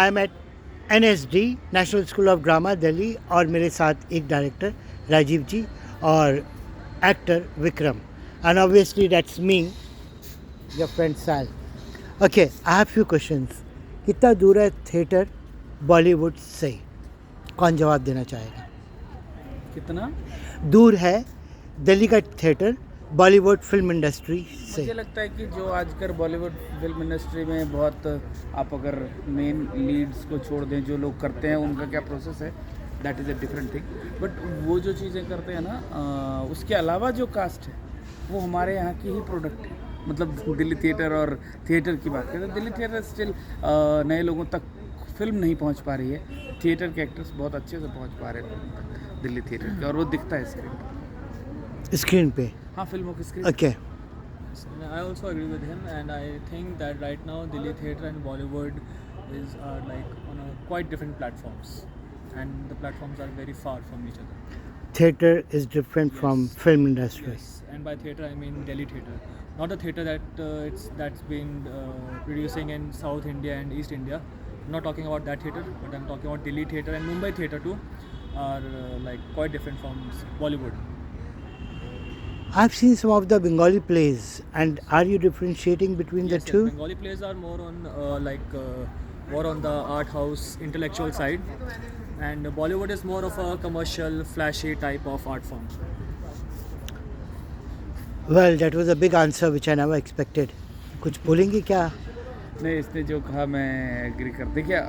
I am at NSD national school of drama Delhi और मेरे साथ एक डायरेक्टर राजीव जी और actor Vikram and obviously that's me your friend साल. Okay, I have few questions. कितना दूर है थिएटर बॉलीवुड से? कौन जवाब देना चाहेगा? कितना दूर है दिल्ली का थिएटर बॉलीवुड फिल्म इंडस्ट्री से? मुझे लगता है कि जो आजकल बॉलीवुड फिल्म इंडस्ट्री में बहुत, आप अगर मेन लीड्स को छोड़ दें, जो लोग करते हैं उनका क्या प्रोसेस है, that is a different thing. But वो जो चीज़ें करते हैं ना, उसके अलावा जो कास्ट है वो हमारे यहाँ की ही प्रोडक्ट है. मतलब दिल्ली थिएटर और थिएटर की बात करें तो दिल्ली थिएटर स्टिल नए लोगों तक फिल्म नहीं पहुँच पा रही है. थिएटर के एक्टर्स बहुत अच्छे से पहुँच पा रहे हैं दिल्ली थिएटर के, और वो दिखता है स्क्रीन पे. हाँ, फिल्मों की screen. Okay. I also agree with him, and I think that right now Delhi theatre and Bollywood are like on a quite different platforms, and the platforms are very far from each other. Theatre is different from Yes. film industry. Yes, and by theatre I mean Delhi theatre, not a theatre that's been producing in South India and East India. I'm not talking about that theatre, but I'm talking about Delhi theatre and Mumbai theatre too, are like quite different from Bollywood. I've seen some of the Bengali plays, and are you differentiating between the Yes, two? Bengali plays are more on more on the art house intellectual side, and Bollywood is more of a commercial, flashy type of art form. Well, that was a big answer which I never expected. कुछ बोलेंगे क्या? नहीं, इसने जो कहा मैं agree कर. देखिए,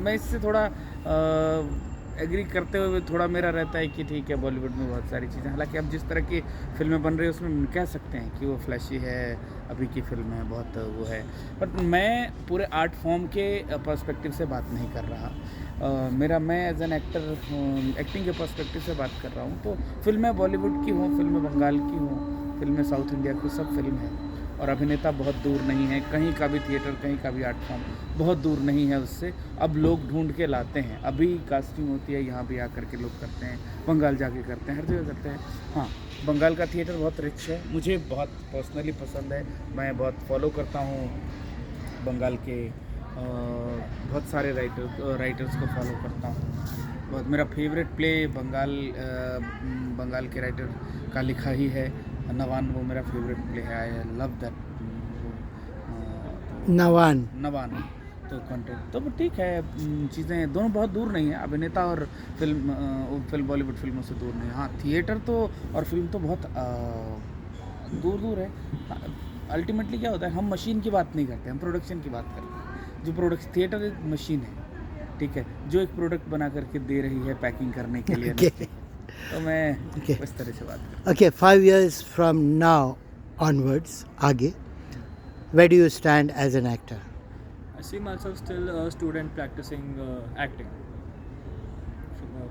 मैं इससे थोड़ा एग्री करते हुए थोड़ा मेरा रहता है कि ठीक है, बॉलीवुड में बहुत सारी चीज़ें, हालांकि अब जिस तरह की फिल्में बन रही है उसमें कह सकते हैं कि वो फ्लैशी है, अभी की फिल्म है, बहुत वो है. बट मैं पूरे आर्ट फॉर्म के पर्सपेक्टिव से बात नहीं कर रहा. मैं एज एन एक्टर एक्टिंग के पर्सपेक्टिव से बात कर रहा हूँ. तो फिल्में बॉलीवुड की हों, फिल्में बंगाल की हों, फिल्में साउथ इंडिया की, सब फिल्म है, और अभिनेता बहुत दूर नहीं है. कहीं का भी थिएटर, कहीं का भी आर्ट फॉर्म बहुत दूर नहीं है उससे. अब लोग ढूंढ के लाते हैं. अभी कास्टिंग होती है, यहाँ भी आकर के लोग करते हैं, बंगाल जाके करते हैं, हर जगह करते हैं. हाँ, बंगाल का थिएटर बहुत रिच है, मुझे बहुत पर्सनली पसंद है. मैं बहुत फॉलो करता हूँ बंगाल के बहुत सारे राइटर्स को फॉलो करता हूँ. बहुत मेरा फेवरेट प्ले बंगाल के राइटर का लिखा ही है, नवान. वो मेरा फेवरेट प्ले है. आई लव दैट नवान. तो कंटेंट तो ठीक है. चीज़ें दोनों बहुत दूर नहीं है, अभिनेता और फिल्म बॉलीवुड फिल्मों से दूर नहीं है. हाँ, थिएटर तो और फिल्म तो बहुत दूर है. अल्टीमेटली क्या होता है, हम मशीन की बात नहीं करते, हम प्रोडक्शन की बात करते हैं. जो प्रोडक्ट थिएटर एक मशीन है, ठीक है, जो एक प्रोडक्ट बना करके दे रही है पैकिंग करने के लिए. तो मैं इस तरह से बात करता हूँ. Okay, 5 years from now onwards, आगे, where do you stand as an actor? I see myself still a student practicing acting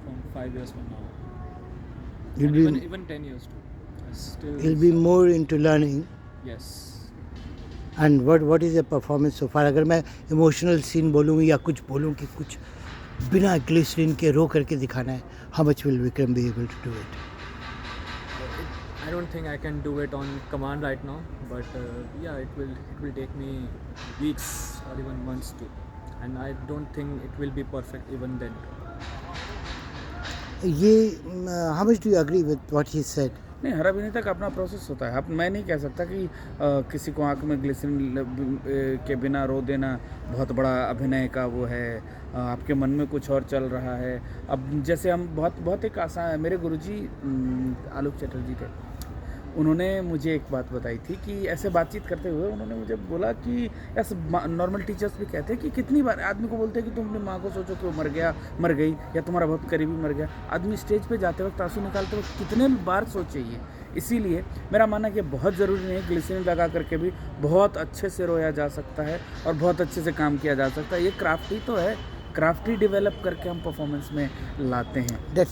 from 5 years from now, You'll and be even 10 years too. I still you'll be more into learning. yes. And what is your performance so far? अगर मैं emotional scene बोलूँ या कुछ बोलूँ कि कुछ बिना glycerine के रो करके दिखाना है, how much will Vikram be able to do it? I don't think I can do it on command right now, but yeah, it will take me weeks or even months too, and I don't think it will be perfect even then. ये how much do you agree with what he said? नहीं, हर अभिनेता का अपना process होता है. अब मैं नहीं कह सकता कि किसी को आंख में ग्लिसरीन के बिना रो देना बहुत बड़ा अभिनय का वो है. आपके मन में कुछ और चल रहा है. अब जैसे हम बहुत एक आसान, मेरे गुरुजी आलोक चटर्जी थे, उन्होंने मुझे एक बात बताई थी कि ऐसे बातचीत करते हुए उन्होंने मुझे बोला कि ऐसे नॉर्मल टीचर्स भी कहते हैं कि कितनी बार आदमी को बोलते हैं कि तुम अपनी माँ को सोचो कि वो मर गई, या तुम्हारा बहुत करीबी मर गया. आदमी स्टेज पे जाते वक्त, आंसू निकालते वक्त कितने बार सोचे ये. इसीलिए मेरा मानना कि बहुत ज़रूरी नहीं है, ग्लिसरीन लगा करके भी बहुत अच्छे से रोया जा सकता है और बहुत अच्छे से काम किया जा सकता है. ये क्राफ्ट ही तो है, क्राफ्ट ही डेवलप करके हम परफॉर्मेंस में लाते हैं.